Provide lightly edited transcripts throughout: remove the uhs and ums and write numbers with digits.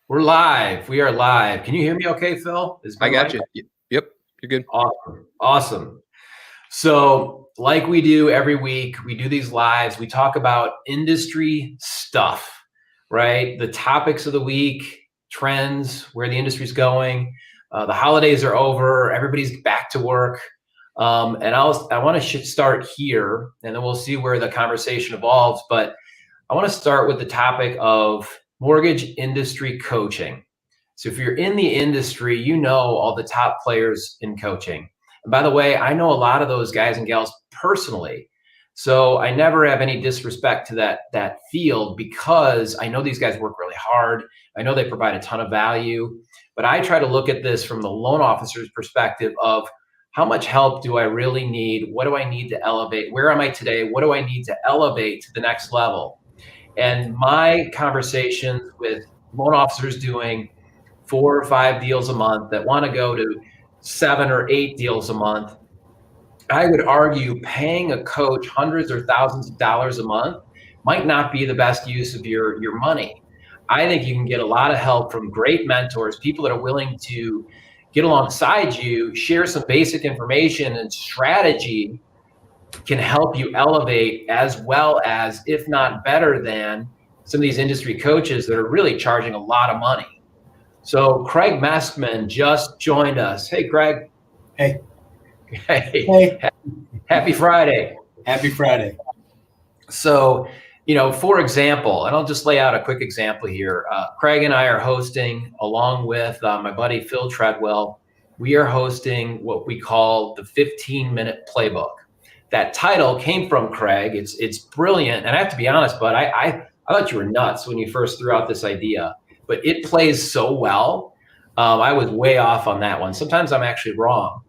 We're live. We are live. Can you hear me okay, Phil? Is my I got mic you. Yep, you're good. awesome? Awesome. So, like we do every week, we do these lives. We talk about industry stuff, right? The topics of the week, trends, where the industry's going. The holidays are over. Everybody's back to work. And I want to start here, and then we'll see where the conversation evolves. But I want to start with the topic of mortgage industry coaching. So if you're in the industry, you know all the top players in coaching. And by the way, I know a lot of those guys and gals personally. So I never have any disrespect to that field because I know these guys work really hard. I know they provide a ton of value, but I try to look at this from the loan officer's perspective of how much help do I really need? What do I need to elevate? Where am I today? What do I need to elevate to the next level? And my conversations with loan officers doing 4 or 5 deals a month that want to go to 7 or 8 deals a month, I would argue paying a coach hundreds or thousands of dollars a month might not be the best use of your money. I think you can get a lot of help from great mentors, people that are willing to get alongside you, share some basic information and strategy can help you elevate as well as, if not better than, some of these industry coaches that are really charging a lot of money. So Craig Meskman just joined us. Hey, Craig. Hey. Hey. Happy Friday. Happy Friday. So, for example, and I'll just lay out a quick example here. Craig and I are hosting, along with my buddy Phil Treadwell, we are hosting what we call the 15-minute playbook. That title came from Craig. It's brilliant. And I have to be honest, bud, I thought you were nuts when you first threw out this idea, but it plays so well. I was way off on that one. Sometimes I'm actually wrong.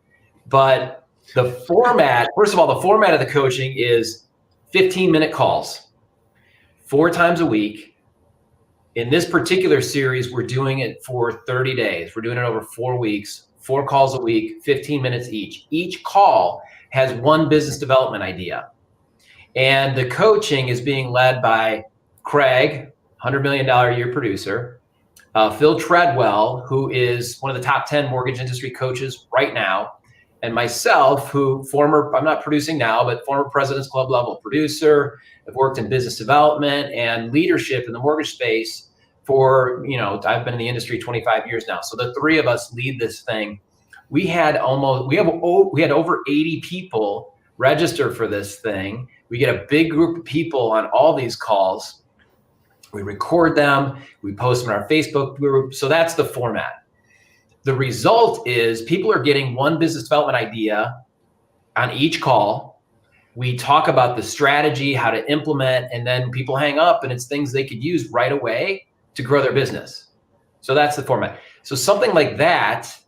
But the format, first of all, the format of the coaching is 15-minute calls, 4 times a week. In this particular series, we're doing it for 30 days. We're doing it over 4 weeks, 4 calls a week, 15 minutes each. Each call has one business development idea. And the coaching is being led by Craig, $100 million a year producer, Phil Treadwell, who is one of the top 10 mortgage industry coaches right now, and myself, who I'm not producing now, but former President's Club level producer. I've worked in business development and leadership in the mortgage space for, I've been in the industry 25 years now. So the 3 of us lead this thing. We had over 80 people register for this thing. We get a big group of people on all these calls. We record them. We post them in our Facebook group. So that's the format. The result is people are getting one business development idea on each call. We talk about the strategy, how to implement, and then people hang up and it's things they could use right away to grow their business. So that's the format. So something like that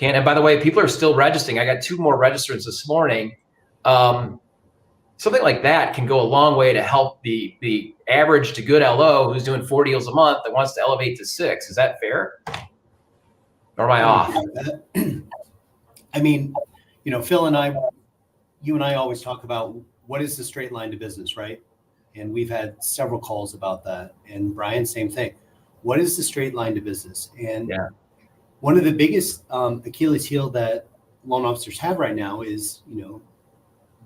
and by the way, people are still registering. I got 2 more registrants this morning. Something like that can go a long way to help the average to good LO who's doing 4 deals a month that wants to elevate to 6. Is that fair? Or am I off? I mean, Phil and you and I always talk about what is the straight line to business, right? And we've had several calls about that. And Brian, same thing. What is the straight line to business? And one of the biggest Achilles heel that loan officers have right now is,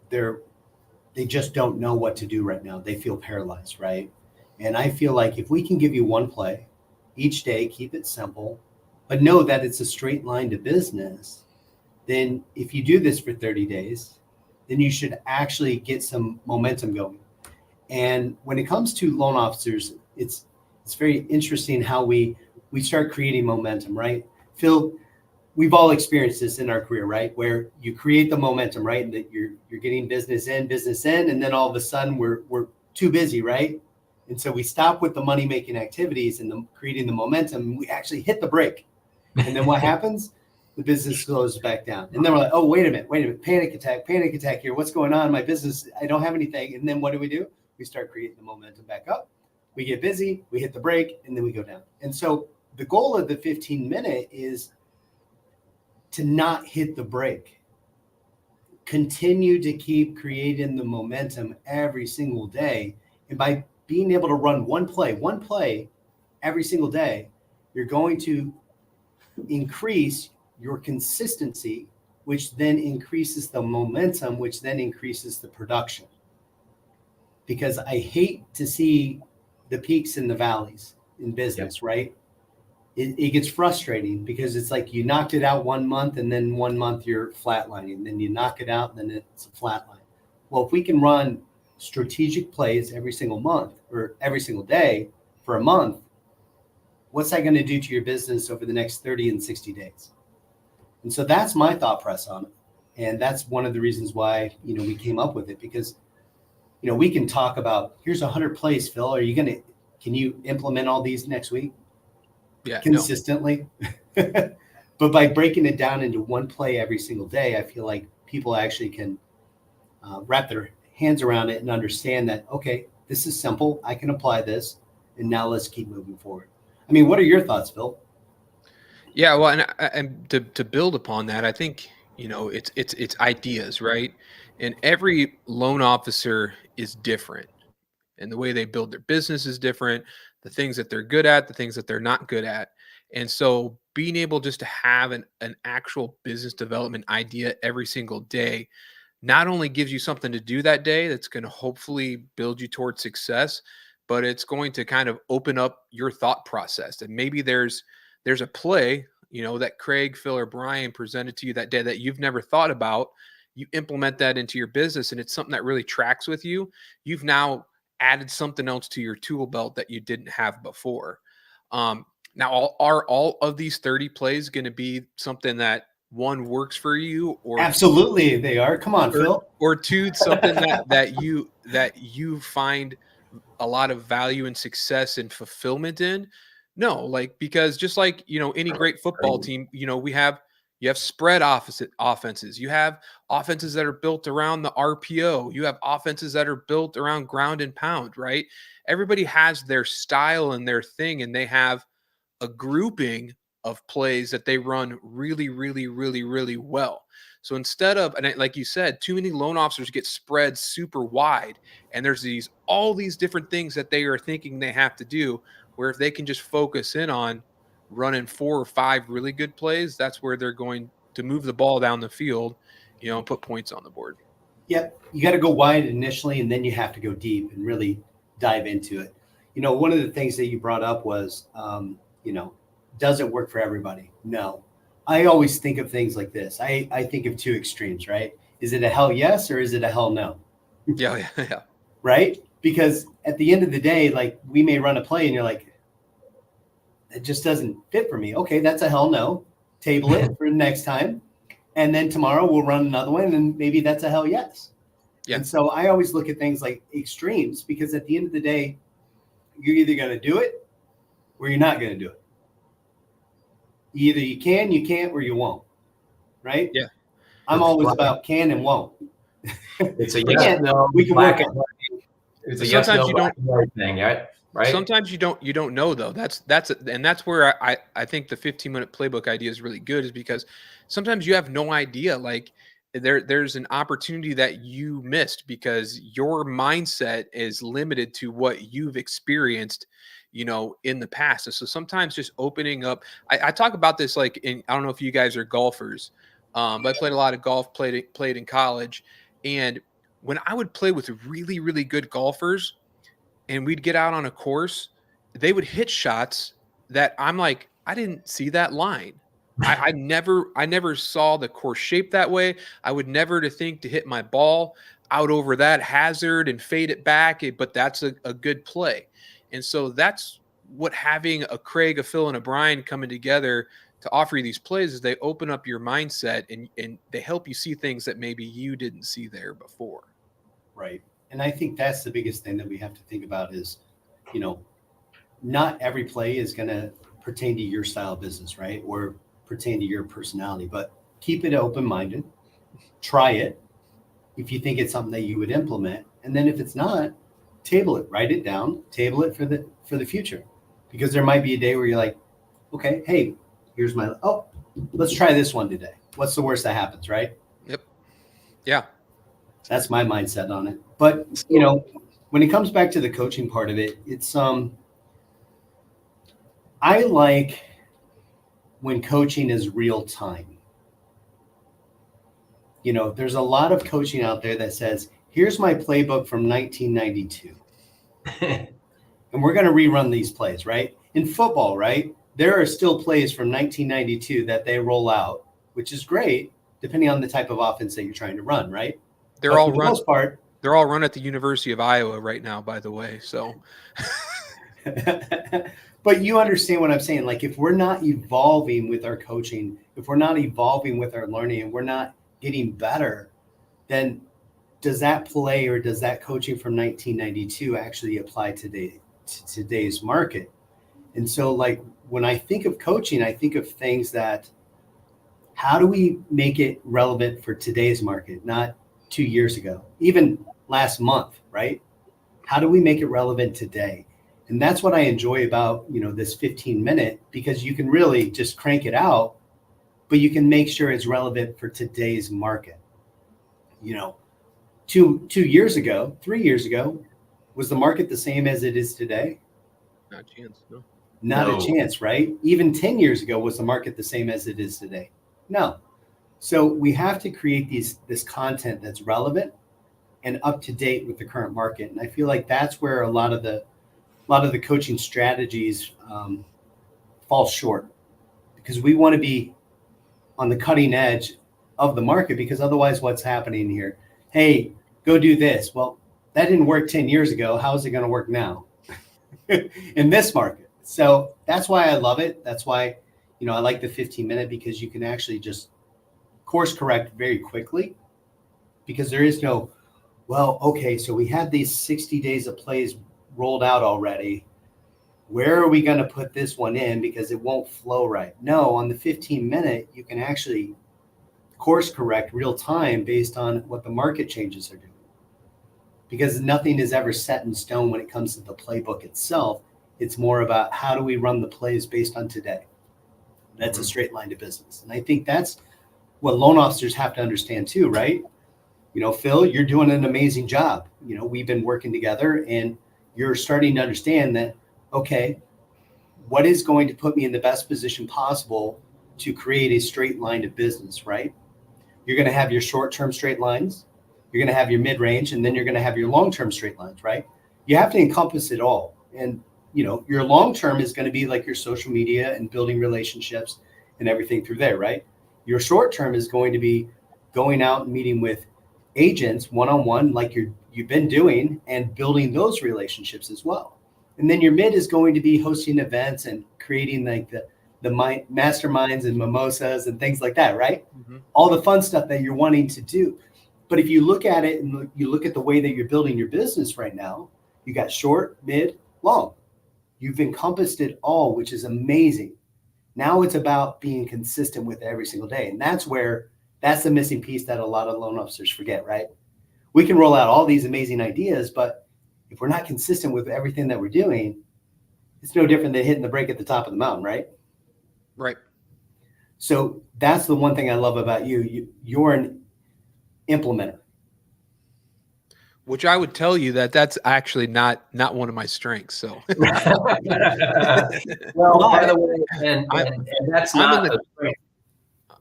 they just don't know what to do right now. They feel paralyzed, right? And I feel like if we can give you one play each day, keep it simple, but know that it's a straight line to business, then if you do this for 30 days, then you should actually get some momentum going. And when it comes to loan officers, it's very interesting how we start creating momentum, right? Phil, we've all experienced this in our career, right? Where you create the momentum, right? And that you're getting business in, and then all of a sudden we're too busy, right? And so we stop with the money-making activities and creating the momentum, and we actually hit the brake. And then what happens? The business slows back down. And then we're like, oh, wait a minute, panic attack here. What's going on? My business, I don't have anything. And then what do? We start creating the momentum back up. We get busy, we hit the brake, and then we go down. And so the goal of the 15-minute is to not hit the brake. Continue to keep creating the momentum every single day. And by being able to run one play every single day, you're going to increase your consistency, which then increases the momentum, which then increases the production. Because I hate to see the peaks and the valleys in business, right? It gets frustrating because it's like you knocked it out 1 month and then 1 month you're flatlining, and then you knock it out and then it's a flat line. Well, if we can run strategic plays every single month or every single day for a month, what's that going to do to your business over the next 30 and 60 days? And so that's my thought process on it. And that's one of the reasons why, we came up with it, because, we can talk about, here's 100 plays, Phil. Can you implement all these next week? Yeah, consistently. No. But by breaking it down into one play every single day, I feel like people actually can wrap their hands around it and understand that, okay, this is simple. I can apply this. And now let's keep moving forward. I mean, what are your thoughts, Phil? Yeah, well, and to build upon that, I think, it's ideas, right? And every loan officer is different, and the way they build their business is different. The things that they're good at, the things that they're not good at. And so being able just to have an actual business development idea every single day not only gives you something to do that day that's going to hopefully build you towards success, but it's going to kind of open up your thought process. And maybe there's a play, that Craig, Phil, or Brian presented to you that day that you've never thought about. You implement that into your business, and it's something that really tracks with you. You've now added something else to your tool belt that you didn't have before. Now, are all of these 30 plays going to be something that one works for you, or absolutely they are? Come on, Phil. Or two, something that you find a lot of value and success and fulfillment in? No, because just like, any great football team, you have spread offenses. You have offenses that are built around the RPO. You have offenses that are built around ground and pound, right? Everybody has their style and their thing, and they have a grouping of plays that they run really, really, really, really well. So instead of, and like you said, too many loan officers get spread super wide, and there's all these different things that they are thinking they have to do, where if they can just focus in on running 4 or 5 really good plays, that's where they're going to move the ball down the field, and put points on the board. Yep. You got to go wide initially, and then you have to go deep and really dive into it. One of the things that you brought up was, does it work for everybody? No. I always think of things like this. I think of 2 extremes, right? Is it a hell yes or is it a hell no? Yeah. Right? Because at the end of the day, we may run a play and you're like, it just doesn't fit for me. Okay, that's a hell no. Table it for next time. And then tomorrow we'll run another one, and maybe that's a hell yes. Yeah. And so I always look at things like extremes, because at the end of the day, you're either going to do it or you're not going to do it. Either you can, you can't, or you won't. Right? Yeah. I'm always about can and won't. It's a yes, no. We can work it. It's a yes, no, black and white thing, right? Sometimes you don't know, though. That's where I think the 15-minute playbook idea is really good, is because sometimes you have no idea. There's an opportunity that you missed because your mindset is limited to what you've experienced, in the past. And so sometimes just opening up, I talk about this, I don't know if you guys are golfers, but I played a lot of golf, played in college. And when I would play with really, really good golfers and we'd get out on a course, they would hit shots that I'm like, I didn't see that line. I never saw the course shape that way. I would never think to hit my ball out over that hazard and fade it back, but that's a good play. And so that's what having a Craig, a Phil, and a Brian coming together to offer you these plays is they open up your mindset and they help you see things that maybe you didn't see there before. Right. And I think that's the biggest thing that we have to think about is, not every play is going to pertain to your style of business, right? Or pertain to your personality, but keep it open-minded, try it. If you think it's something that you would implement, and then if it's not, table it, write it down, table it for the future, because there might be a day where you're like, okay, hey, here's let's try this one today. What's the worst that happens, right? Yep. Yeah. That's my mindset on it. But, when it comes back to the coaching part of it, it's, I like when coaching is real time. You know, there's a lot of coaching out there that says, here's my playbook from 1992. And we're going to rerun these plays, right? In football, right? There are still plays from 1992 that they roll out, which is great, depending on the type of offense that you're trying to run, right? They're But all for the run. most part, They're all run at the University of Iowa right now, by the way. So, but you understand what I'm saying. Like, if we're not evolving with our coaching, if we're not evolving with our learning, and we're not getting better, then does that play or does that coaching from 1992 actually apply to today's market? And so, like, when I think of coaching, I think of things that, how do we make it relevant for today's market, not 2 years ago, even last month, right? How do we make it relevant today? And that's what I enjoy about, you know, this 15-minute, because you can really just crank it out, but you can make sure it's relevant for today's market. You know, two years ago, 3 years ago, was the market the same as it is today? not a chance. No. Not No. a chance, right? Even 10 years ago, was the market the same as it is today? No. So we have to create this content that's relevant and up to date with the current market. And I feel like that's where a lot of the coaching strategies fall short, because we want to be on the cutting edge of the market, because otherwise what's happening here? Hey, go do this. Well, that didn't work 10 years ago. How is it going to work now in this market? So that's why I love it. That's why, you know, I like the 15-minute, because you can actually just course correct very quickly, because there is no, well, okay, so we had these 60 days of plays rolled out already. Where are we going to put this one in? Because it won't flow right. No, on the 15-minute, you can actually course correct real time based on what the market changes are doing. Because nothing is ever set in stone when it comes to the playbook itself. It's more about how do we run the plays based on today. That's a straight line to business. And I think that's what loan officers have to understand too, right? You know, Phil, you're doing an amazing job. You know, we've been working together, and you're starting to understand that, okay, what is going to put me in the best position possible to create a straight line to business, right? You're going to have your short-term straight lines, you're going to have your mid-range, and then you're going to have your long-term straight lines, right? You have to encompass it all. And, you know, your long-term is going to be like your social media and building relationships and everything through there, right? Your short-term is going to be going out and meeting with agents one-on-one, like you've been doing, and building those relationships as well. And then your mid is going to be hosting events and creating like the masterminds and mimosas and things like that, right? Mm-hmm. All the fun stuff that you're wanting to do. But if you look at it and you look at the way that you're building your business right now, you got short, mid, long. You've encompassed it all, which is amazing. Now it's about being consistent with it every single day. And that's the missing piece that a lot of loan officers forget, right? We can roll out all these amazing ideas, but if we're not consistent with everything that we're doing, it's no different than hitting the brake at the top of the mountain, right? Right. So that's the one thing I love about you. You're an implementer. Which I would tell you that's actually not one of my strengths. So Well, by the way, and that's I'm not in the- the strength.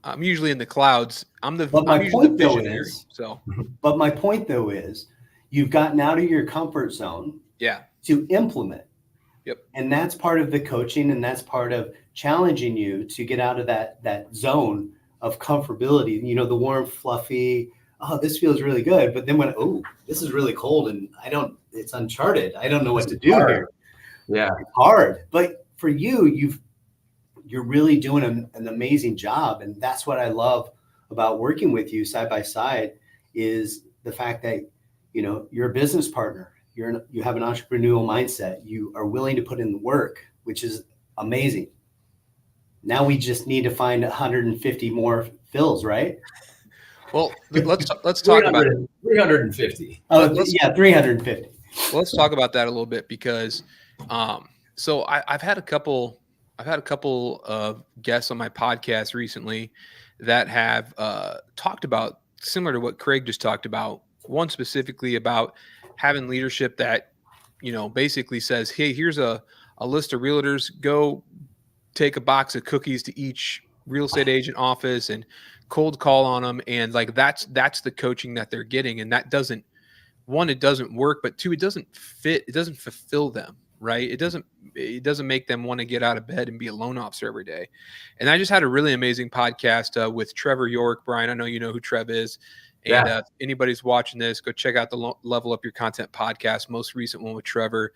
I'm usually in the clouds. I'm But my usually point, the though, visionary. is- So But my point though is you've gotten out of your comfort zone yeah. to implement. Yep. And that's part of the coaching, and that's part of challenging you to get out of that zone of comfortability. You know, the warm, fluffy, oh, this feels really good. But then when, oh, this is really cold and it's uncharted. I don't know what to do here. Yeah. It's hard. But for you, you're really doing an amazing job. And that's what I love about working with you side by side, is the fact that, you know, you're a business partner. You have an entrepreneurial mindset. You are willing to put in the work, which is amazing. Now we just need to find 150 more Phils, right? Well, let's talk about 350. Oh, Let's- yeah, 350. let's talk about that a little bit, because so I've had a couple of guests on my podcast recently that have talked about similar to what Craig just talked about. One specifically about having leadership that, you know, basically says, hey, here's a list of realtors, go take a box of cookies to each real estate agent office and cold call on them. And like, that's the coaching that they're getting. And that doesn't, one, it doesn't work, but two, it doesn't fulfill them. Right. It doesn't make them want to get out of bed and be a loan officer every day. And I just had a really amazing podcast with Trevor York. Brian, I know you know who Trev is. And if anybody's watching this, go check out the Level Up Your Content podcast, most recent one with Trevor.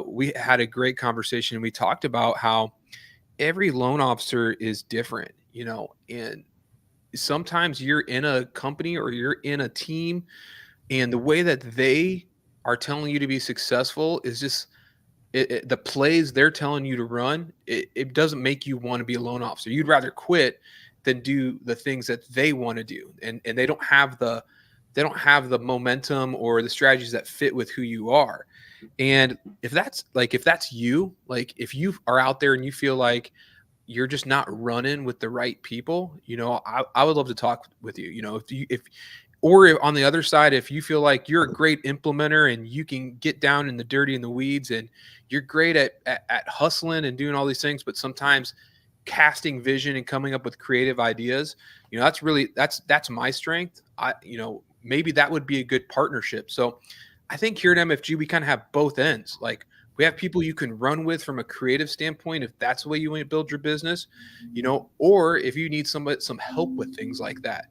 We had a great conversation. We talked about how every loan officer is different, you know, and sometimes you're in a company or you're in a team, and the way that they are telling you to be successful is just the plays they're telling you to run. It doesn't make you want to be a loan officer. You'd rather quit than do the things that they want to do. And they don't have the momentum or the strategies that fit with who you are. And if that's you, like if you are out there and you feel like you're just not running with the right people, you know, I would love to talk with you, you know, or on the other side, if you feel like you're a great implementer and you can get down in the dirty and the weeds and you're great at hustling and doing all these things, but sometimes casting vision and coming up with creative ideas, you know, that's my strength. You know, maybe that would be a good partnership. So I think here at MFG, we kind of have both ends. Like we have people you can run with from a creative standpoint, if that's the way you want to build your business, you know, or if you need some help with things like that.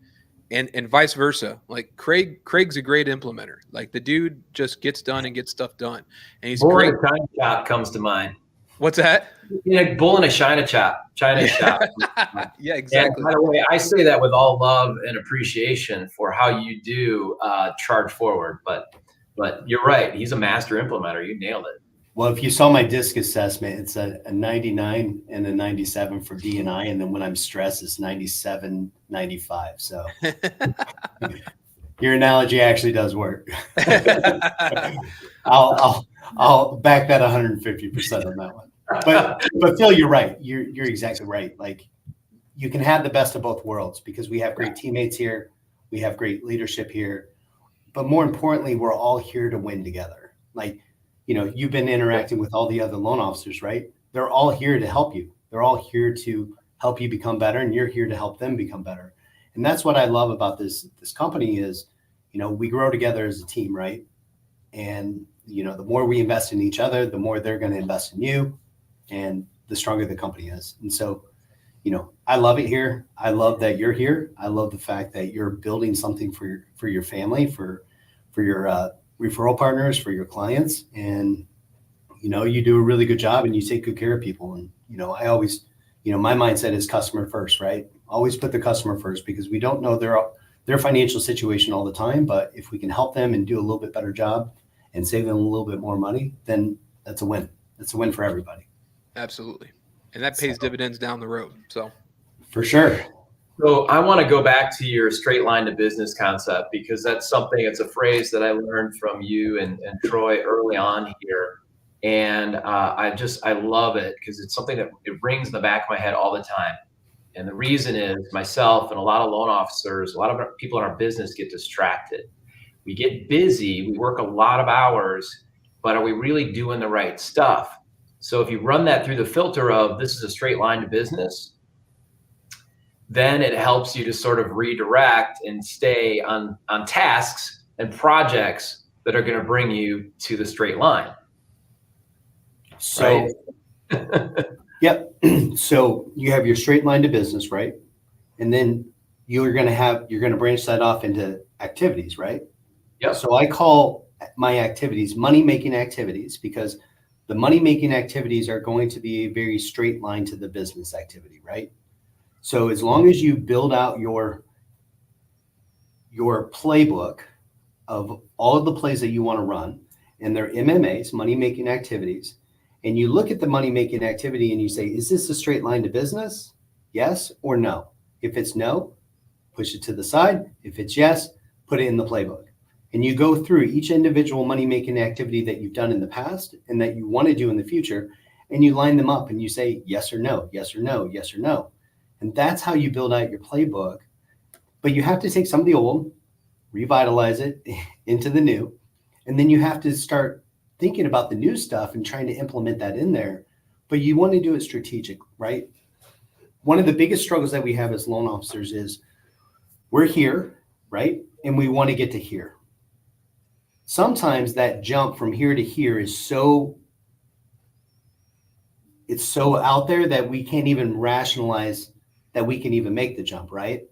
And vice versa. Like Craig's a great implementer. Like the dude just gets done and gets stuff done. And he's Bull great. in a China shop comes to mind. What's that? Yeah, bull in a China shop. Yeah, exactly. And by the way, I say that with all love and appreciation for how you do charge forward. But you're right. He's a master implementer. You nailed it. Well, if you saw my DISC assessment, it's a 99 and a 97 for D&I. And then when I'm stressed, it's 97, 95. So your analogy actually does work. I'll back that 150% on that one. But Phil, you're right. You're exactly right. Like you can have the best of both worlds because we have great teammates here. We have great leadership here. But more importantly, we're all here to win together. Like, you know, you've been interacting with all the other loan officers, right? They're all here to help you. They're all here to help you become better, and you're here to help them become better. And that's what I love about this company is, you know, we grow together as a team, right? And, you know, the more we invest in each other, the more they're going to invest in you, and the stronger the company is. And so, you know, I love it here. I love that you're here. I love the fact that you're building something for your family, for your referral partners, for your clients. And, you know, you do a really good job and you take good care of people. And, you know, I always, you know, my mindset is customer first, right? Always put the customer first because we don't know their financial situation all the time. But if we can help them and do a little bit better job and save them a little bit more money, then that's a win. That's a win for everybody. Absolutely. And that pays dividends down the road. So for sure. So I want to go back to your straight line to business concept because it's a phrase that I learned from you and Troy early on here. And I love it because it's something that it rings in the back of my head all the time. And the reason is myself and a lot of loan officers, a lot of people in our business get distracted. We get busy, we work a lot of hours, but are we really doing the right stuff? So if you run that through the filter of this is a straight line to business, then it helps you to sort of redirect and stay on tasks and projects that are going to bring you to the straight line. So, right? Yep. So you have your straight line to business, right? And then you're going to branch that off into activities, right? Yep. So I call my activities money-making activities because the money-making activities are going to be a very straight line to the business activity, right? So as long as you build out your playbook of all of the plays that you want to run, and they're MMAs, money-making activities, and you look at the money-making activity and you say, is this a straight line to business? Yes or no? If it's no, push it to the side. If it's yes, put it in the playbook. And you go through each individual money-making activity that you've done in the past and that you want to do in the future, and you line them up and you say yes or no, yes or no, yes or no. And that's how you build out your playbook. But you have to take some of the old, revitalize it into the new, and then you have to start thinking about the new stuff and trying to implement that in there. but you want to do it strategic, right? One of the biggest struggles that we have as loan officers is we're here, right? And we want to get to here. Sometimes that jump from here to here is it's so out there that we can't even rationalize that we can even make the jump, right?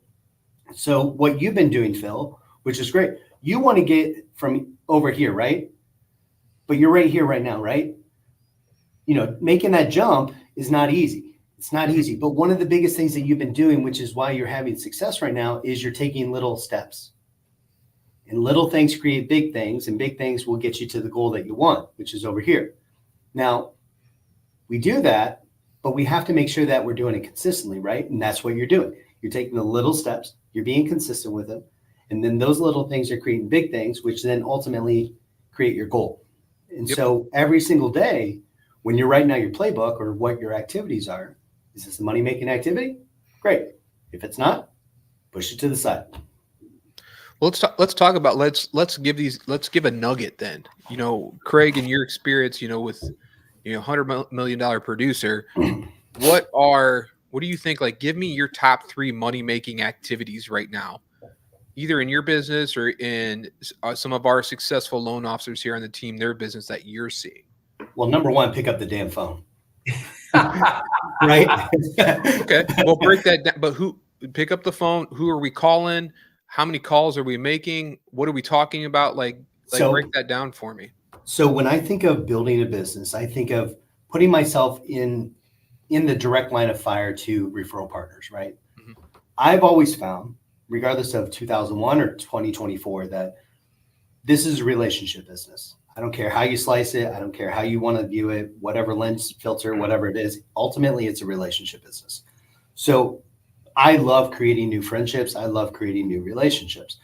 So what you've been doing, Phil, which is great, you want to get from over here, right? But you're right here right now, right? You know, making that jump is not easy. It's not easy. But one of the biggest things that you've been doing, which is why you're having success right now, is you're taking little steps. And little things create big things, and big things will get you to the goal that you want, which is over here. Now, we do that, but we have to make sure that we're doing it consistently, right? And that's what you're doing. You're taking the little steps, you're being consistent with them, and then those little things are creating big things, which then ultimately create your goal. And so every single day, when you're writing out your playbook or what your activities are, is this a money-making activity? Great. If it's not, push it to the side. Well, let's talk about let's give a nugget then. You know, Craig, in your experience, with $100 million producer, what do you think? Like, give me your top 3 money making activities right now, either in your business or in some of our successful loan officers here on the team, their business that you're seeing. Well, number one, pick up the damn phone. Right? Okay, we'll break that down. But who pick up the phone? Who are we calling? How many calls are we making? What are we talking about? Like break that down for me. So when I think of building a business, I think of putting myself in the direct line of fire to referral partners, right? Mm-hmm. I've always found, regardless of 2001 or 2024, that this is a relationship business. I don't care how you slice it. I don't care how you want to view it, whatever lens, filter, whatever it is. Ultimately, it's a relationship business. So I love creating new friendships. I love creating new relationships.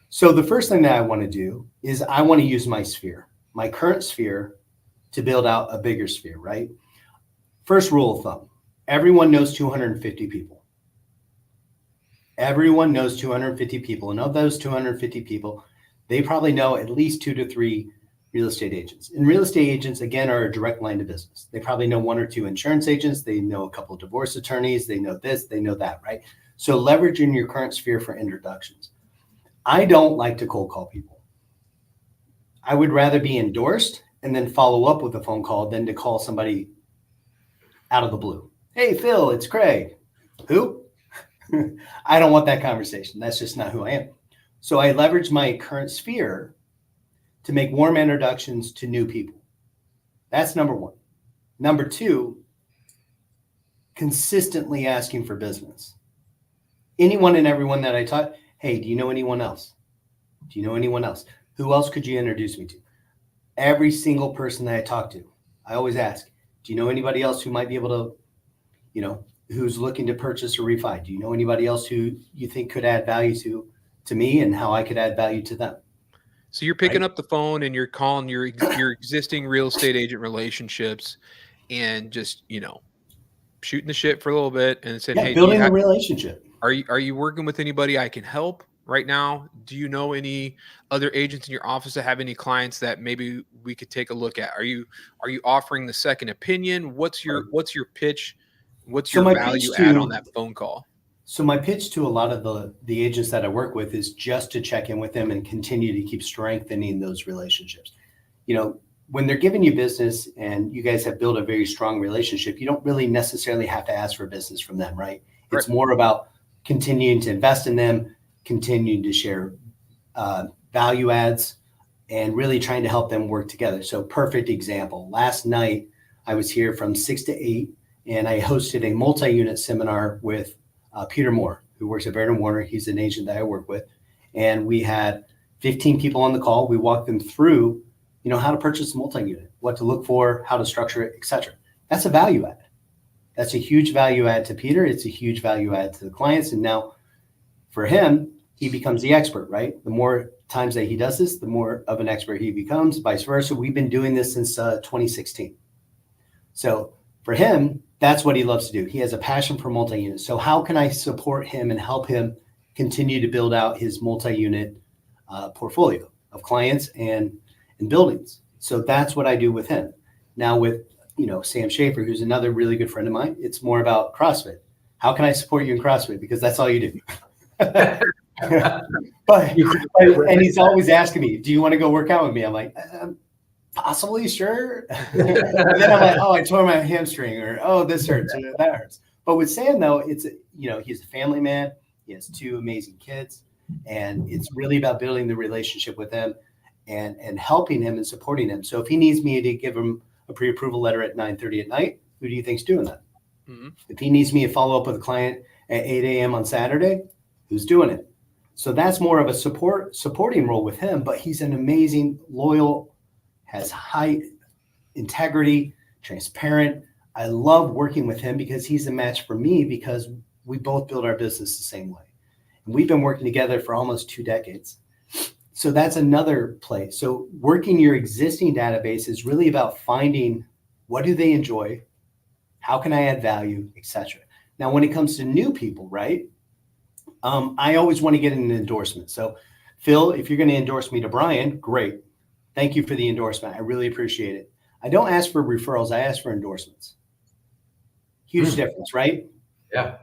So the first thing that I want to do is I want to use my sphere, my current sphere, to build out a bigger sphere, right? First rule of thumb, everyone knows 250 people. Everyone knows 250 people. And of those 250 people, they probably know at least 2 to 3 real estate agents. And real estate agents, again, are a direct line to business. They probably know 1 or 2 insurance agents. They know a couple of divorce attorneys. They know this, they know that, right? So leveraging your current sphere for introductions. I don't like to cold call people. I would rather be endorsed and then follow up with a phone call than to call somebody out of the blue. Hey, Phil, it's Craig. Who? I don't want that conversation. That's just not who I am. So I leverage my current sphere to make warm introductions to new people. That's number one. Number 2, consistently asking for business. Anyone and everyone that I talk, hey, do you know anyone else? Do you know anyone else? Who else could you introduce me to? Every single person that I talk to, I always ask, do you know anybody else who might be able to, who's looking to purchase or refi? Do you know anybody else who you think could add value to me and how I could add value to them? So you're picking up the phone and you're calling your existing real estate agent relationships and just, shooting the shit for a little bit and saying, hey, building a relationship. Are you working with anybody I can help right now? Do you know any other agents in your office that have any clients that maybe we could take a look at? Are you offering the second opinion? What's your pitch? What's your value add on that phone call? So my pitch to a lot of the agents that I work with is just to check in with them and continue to keep strengthening those relationships. When they're giving you business and you guys have built a very strong relationship, you don't really necessarily have to ask for business from them, right? It's more about continuing to invest in them, continuing to share value adds, and really trying to help them work together. So perfect example. Last night, I was here from 6 to 8, and I hosted a multi-unit seminar with Peter Moore, who works at Baird & Warner. He's an agent that I work with. And we had 15 people on the call. We walked them through, how to purchase a multi-unit, what to look for, how to structure it, et cetera. That's a value add. That's a huge value add to Peter. It's a huge value add to the clients. And now for him, he becomes the expert, right? The more times that he does this, the more of an expert he becomes, vice versa. We've been doing this since 2016. So for him, that's what he loves to do. He has a passion for multi-units. So how can I support him and help him continue to build out his multi-unit portfolio of clients and buildings? So that's what I do with him. Now with Sam Schaefer, who's another really good friend of mine. It's more about CrossFit. How can I support you in CrossFit? Because that's all you do. And he's always asking me, do you want to go work out with me? I'm like, possibly, sure. And then I'm like, oh, I tore my hamstring, or oh, this hurts, or that hurts. But with Sam, though, it's, he's a family man. He has 2 amazing kids, and it's really about building the relationship with them and helping him and supporting him. So if he needs me to give him a pre-approval letter at 9:30 at night, who do you think's doing that? Mm-hmm. If he needs me to follow up with a client at 8 a.m. on Saturday, who's doing it? So that's more of a supporting role with him, but he's an amazing, loyal, has high integrity, transparent. I love working with him because he's a match for me, because we both build our business the same way. And we've been working together for almost 2 decades. So that's another play. So working your existing database is really about finding what do they enjoy, how can I add value, etc. Now, when it comes to new people, right? I always want to get an endorsement. So Phil, if you're going to endorse me to Brian, great. Thank you for the endorsement. I really appreciate it. I don't ask for referrals. I ask for endorsements. Huge difference, right? Yeah.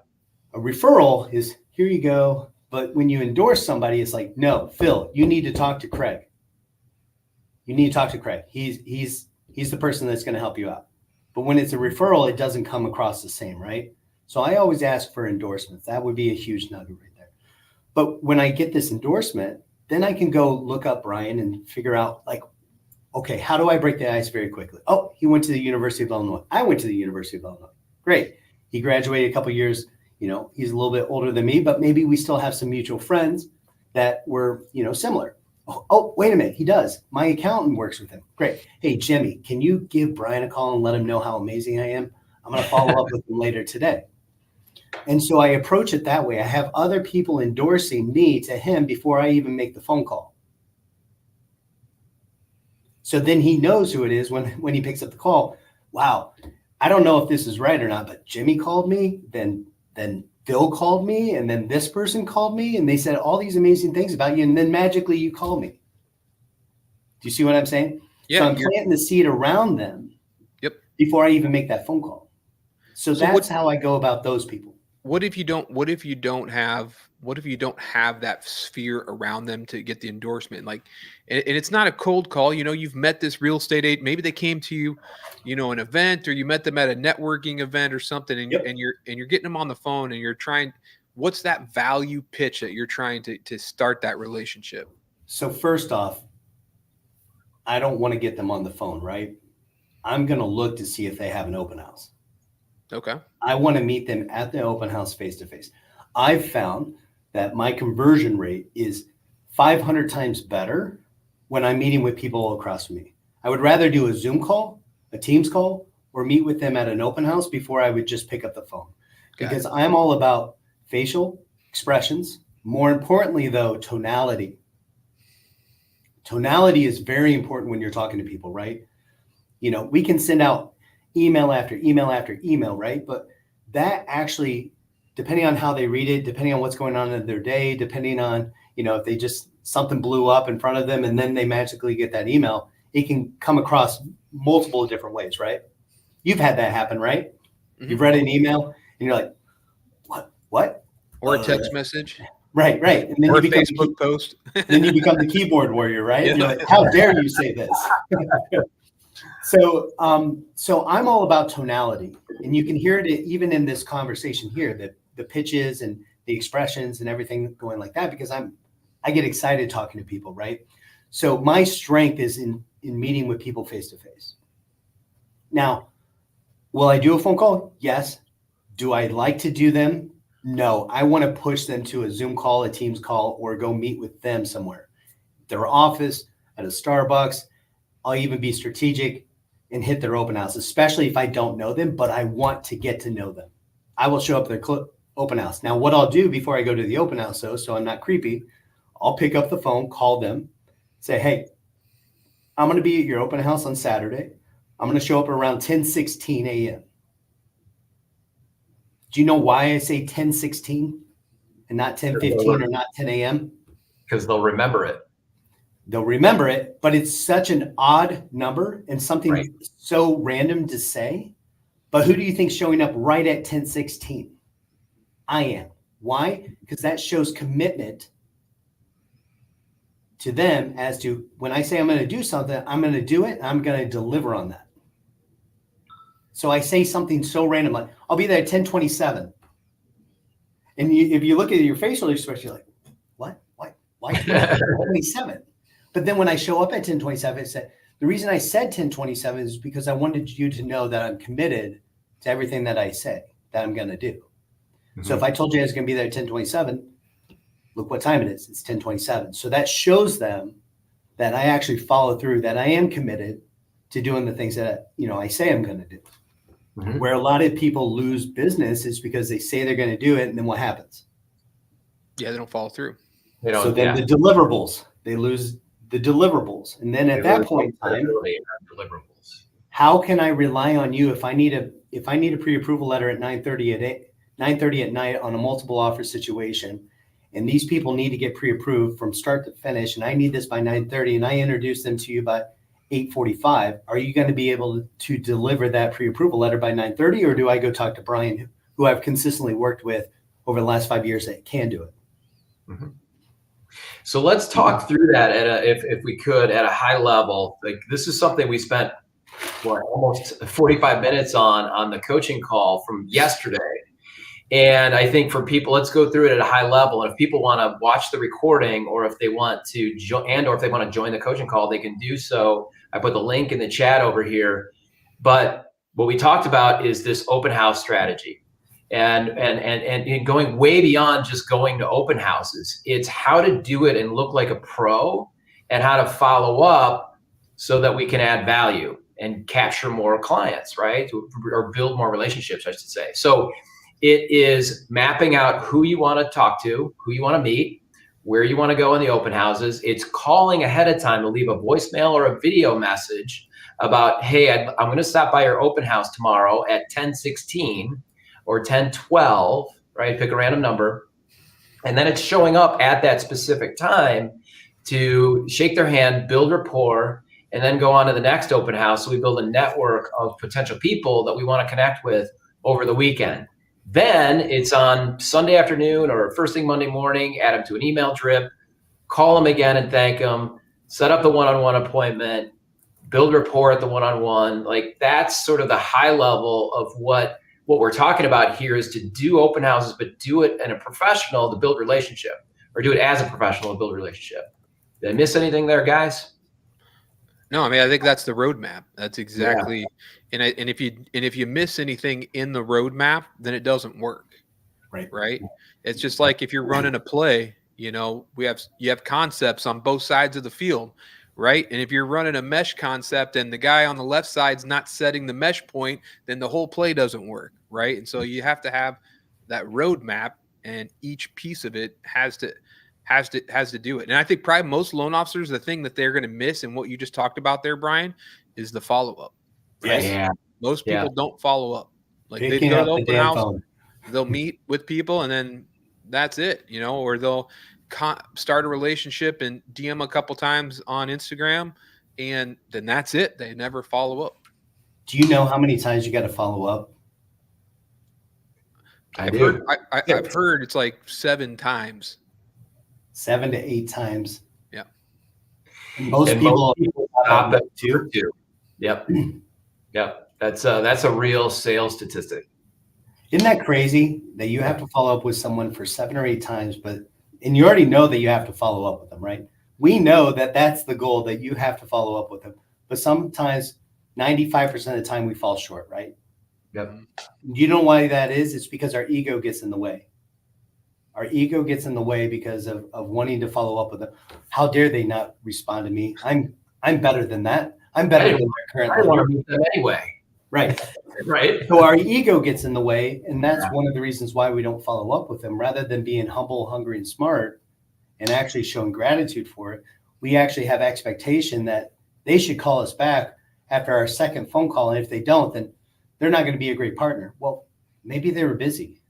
A referral is, here you go. But when you endorse somebody, it's like, no, Phil, you need to talk to Craig. You need to talk to Craig. He's the person that's going to help you out. But when it's a referral, it doesn't come across the same, right? So I always ask for endorsements. That would be a huge nugget right there. But when I get this endorsement, then I can go look up Brian and figure out, like, okay, how do I break the ice very quickly? Oh, he went to the University of Illinois. I went to the University of Illinois. Great. He graduated a couple years. He's a little bit older than me, but maybe we still have some mutual friends that were, similar. Oh, wait a minute. He does. My accountant works with him. Great. Hey, Jimmy, can you give Brian a call and let him know how amazing I am? I'm going to follow up with him later today. And so I approach it that way. I have other people endorsing me to him before I even make the phone call. So then he knows who it is when he picks up the call. Wow, I don't know if this is right or not, but Jimmy called me, then Phil called me, and then this person called me, and they said all these amazing things about you, and then magically you call me. Do you see what I'm saying? Yeah, so I'm planting the seed around them before I even make that phone call. So that's how I go about those people. What if you don't have that sphere around them to get the endorsement? Like, and it's not a cold call. You've met this real estate agent. Maybe they came to you, an event, or you met them at a networking event or something, and you're getting them on the phone, and you're trying. What's that value pitch that you're trying to start that relationship? So first off, I don't want to get them on the phone, right? I'm going to look to see if they have an open house. Okay. I want to meet them at the open house face to face. I've found that my conversion rate is 500 times better when I'm meeting with people across from me. I would rather do a Zoom call, a Teams call, or meet with them at an open house before I would just pick up the phone. Because I'm all about facial expressions. More importantly, though, tonality. Tonality is very important when you're talking to people, right? We can send out email after email after email, right? But that actually, depending on how they read it, depending on what's going on in their day, depending on, if they just, something blew up in front of them and then they magically get that email, it can come across multiple different ways, right? You've had that happen, right? Mm-hmm. You've read an email and you're like, what? Or a text message. Right. And then or a Facebook post. Then you become the keyboard warrior, right? Yeah. You're like, how dare you say this? So I'm all about tonality, and you can hear it even in this conversation here, the pitches and the expressions and everything going like that, because I get excited talking to people, right? So my strength is in meeting with people face to face. Now, will I do a phone call? Yes. Do I like to do them? No. I want to push them to a Zoom call, a Teams call, or go meet with them somewhere. Their office, at a Starbucks. I'll even be strategic and hit their open house, especially if I don't know them, but I want to get to know them. I will show up at their open house. Now, what I'll do before I go to the open house, though, so I'm not creepy, I'll pick up the phone, call them, say, hey, I'm going to be at your open house on Saturday. I'm going to show up around 10:16 a.m. Do you know why I say 10:16 and not 10:15 or not 10 a.m.? Because they'll remember it. they'll remember it, but it's such an odd number and something Right. so random to say. But who do you think's showing up right at 10:16? I am. Why? Because that shows commitment to them as to when I say I'm going to do something, I'm going to do it. I'm going to deliver on that. So I say something so random, like I'll be there at 10:27. And if you look at your facial expression, you're like, what? Why 10:27? But then when I show up at 10:27, I said, the reason I said 10:27 is because I wanted you to know that I'm committed to everything that I say that I'm going to do. Mm-hmm. So if I told you I was going to be there at 10:27, look what time it is. It's 10:27. So that shows them that I actually follow through, that I am committed to doing the things that, I say I'm going to do. Mm-hmm. Where a lot of people lose business is because they say they're going to do it, and then what happens? Yeah, they don't follow through. So then the deliverables, they lose the deliverables. And then at that point in time, deliverables. How can I rely on you if I need a pre-approval letter at 9:30 at night on a multiple offer situation, and these people need to get pre-approved from start to finish, and I need this by 9:30, and I introduce them to you by 8:45, are you going to be able to deliver that pre-approval letter by 9:30, or do I go talk to Brian, who I've consistently worked with over the last 5 years that can do it? Mm-hmm. So let's talk through that if we could at a high level. Like this is something we spent almost 45 minutes on the coaching call from yesterday. And I think for people, let's go through it at a high level. And if people want to watch the recording, or if they want to or if they want to join the coaching call, they can do so. I put the link in the chat over here. But what we talked about is this open house strategy. And going way beyond just going to open houses. It's how to do it and look like a pro, and how to follow up so that we can add value and capture more clients, right? Or build more relationships, I should say. So it is mapping out who you want to talk to, who you want to meet, where you want to go in the open houses. It's calling ahead of time to leave a voicemail or a video message about, hey, I'm going to stop by your open house tomorrow at 10:16 or 10:12, right? Pick a random number. And then it's showing up at that specific time to shake their hand, build rapport, and then go on to the next open house. So we build a network of potential people that we want to connect with over the weekend. Then it's on Sunday afternoon or first thing Monday morning, add them to an email drip, call them again and thank them, set up the one-on-one appointment, build rapport at the one-on-one. Like that's sort of the high level of what we're talking about here, is to do open houses, but do it in a professional to build relationship, or do it as a professional to build a relationship. Did I miss anything there, guys? No, I mean, I think that's the roadmap. That's exactly, and if you miss anything in the roadmap, then it doesn't work. Right. It's just like if you're running a play, you have concepts on both sides of the field, right? And if you're running a mesh concept and the guy on the left side's not setting the mesh point, then the whole play doesn't work, right? And so you have to have that roadmap, and each piece of it has to do it. And I think probably most loan officers, the thing that they're going to miss, and what you just talked about there, Brian, is the follow-up. Right? Yeah. Most people don't follow up. Like they Picking go up to the open damn house, phone. they'll meet with people, and then that's it, or they'll start a relationship and DM a couple times on Instagram, and then that's it. They never follow up. Do you know how many times you got to follow up? I've heard it's like 7 times. 7 to 8 times. Yeah. And most people stop at two. Yep. Yep. That's a real sales statistic. Isn't that crazy that you have to follow up with someone for 7 or 8 times, and you already know that you have to follow up with them, right? We know that that's the goal, that you have to follow up with them. But sometimes 95% of the time we fall short, right? Yep. Do you know why that is? It's because our ego gets in the way. Our ego gets in the way because of wanting to follow up with them. How dare they not respond to me? I'm better than that. I'm better than their current. I want to meet them anyway. Right. Right. So our ego gets in the way, and that's one of the reasons why we don't follow up with them. Rather than being humble, hungry, and smart, and actually showing gratitude for it, we actually have expectation that they should call us back after our second phone call. And if they don't, then they're not going to be a great partner. Well, maybe they were busy,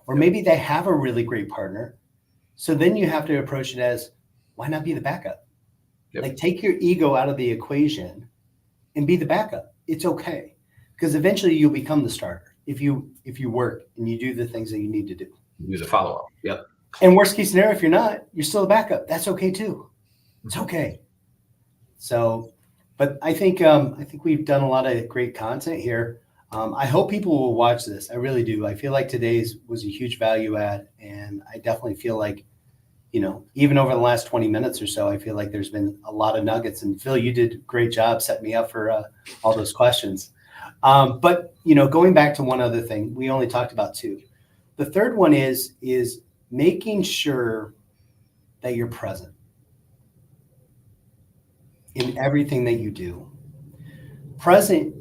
or maybe they have a really great partner. So then you have to approach it as, why not be the backup? Yep. Like, take your ego out of the equation and be the backup. It's okay, because eventually you'll become the starter if you work and you do the things that you need to do. Use a follow-up. Yep. And worst case scenario, if you're not, you're still a backup. That's okay too. It's okay. So, but I think we've done a lot of great content here. I hope people will watch this. I really do. I feel like today's was a huge value add, and I definitely feel like, even over the last 20 minutes or so, I feel like there's been a lot of nuggets. And Phil, you did a great job setting me up for all those questions. But going back to one other thing, we only talked about two. The third one is making sure that you're present in everything that you do. Present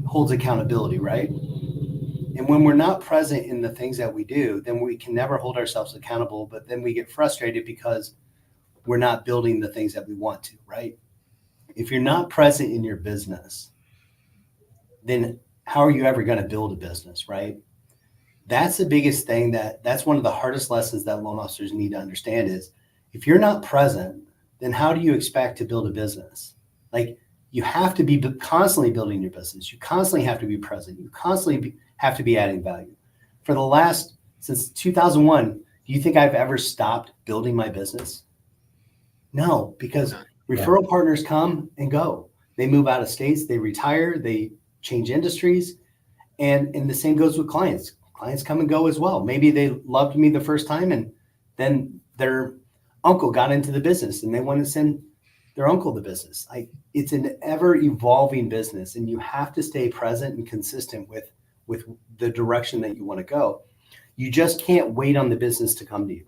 holds accountability, right? And when we're not present in the things that we do, then we can never hold ourselves accountable, but then we get frustrated because we're not building the things that we want to, right? If you're not present in your business, then how are you ever going to build a business, right? That's the biggest thing. That's one of the hardest lessons that loan officers need to understand is, if you're not present, then how do you expect to build a business? Like, you have to be constantly building your business. You constantly have to be present. You constantly have to be adding value. Since 2001, do you think I've ever stopped building my business? No, because referral partners come and go. They move out of states, they retire, they change industries. And the same goes with clients. Clients come and go as well. Maybe they loved me the first time, and then their uncle got into the business and they want to send their uncle the business. It's an ever evolving business, and you have to stay present and consistent with the direction that you want to go. You just can't wait on the business to come to you.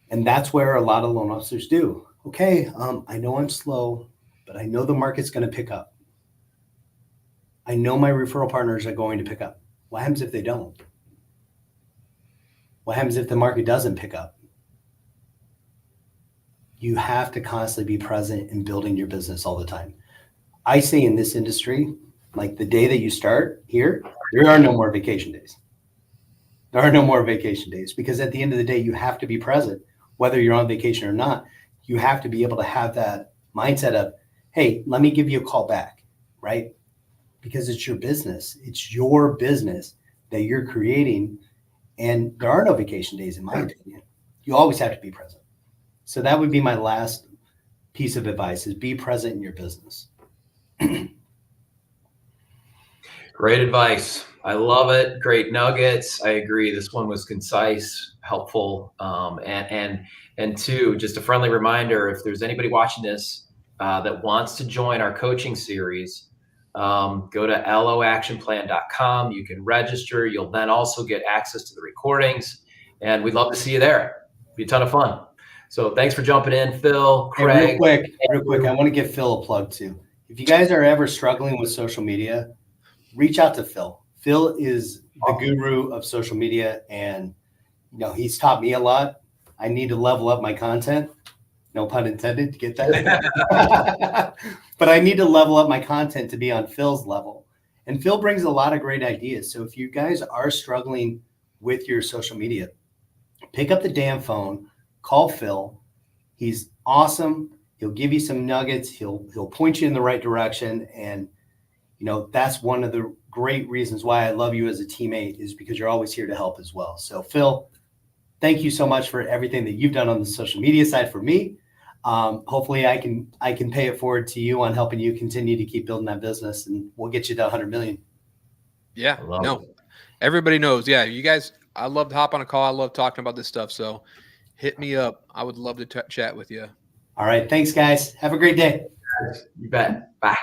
And that's where a lot of loan officers do. Okay, I know I'm slow, but I know the market's going to pick up. I know my referral partners are going to pick up. What happens if they don't? What happens if the market doesn't pick up? You have to constantly be present in building your business all the time. I say in this industry, like the day that you start here, there are no more vacation days. There are no more vacation days, because at the end of the day, you have to be present, whether you're on vacation or not. You have to be able to have that mindset of, hey, let me give you a call back, right? Because it's your business. It's your business that you're creating. And there are no vacation days, in my opinion. You always have to be present. So that would be my last piece of advice, is be present in your business. Great advice. I love it. Great nuggets. I agree. This one was concise, helpful, and two, just a friendly reminder, if there's anybody watching this that wants to join our coaching series, go to loactionplan.com. You can register. You'll then also get access to the recordings, and we'd love to see you there. It'll be a ton of fun. So thanks for jumping in, Phil, Craig. Hey, real quick, I want to give Phil a plug too. If you guys are ever struggling with social media, reach out to Phil. Phil is the guru of social media, and he's taught me a lot. I need to level up my content. No pun intended, to get that. But I need to level up my content to be on Phil's level. And Phil brings a lot of great ideas. So if you guys are struggling with your social media, pick up the damn phone, call Phil. He's awesome. He'll give you some nuggets. He'll point you in the right direction. And, that's one of the great reasons why I love you as a teammate, is because you're always here to help as well. So Phil, thank you so much for everything that you've done on the social media side for me. Hopefully I can pay it forward to you on helping you continue to keep building that business, and we'll get you to 100 million. Yeah, everybody knows. Yeah, you guys, I love to hop on a call. I love talking about this stuff. So hit me up. I would love to chat with you. All right. Thanks, guys. Have a great day. You bet. Bye.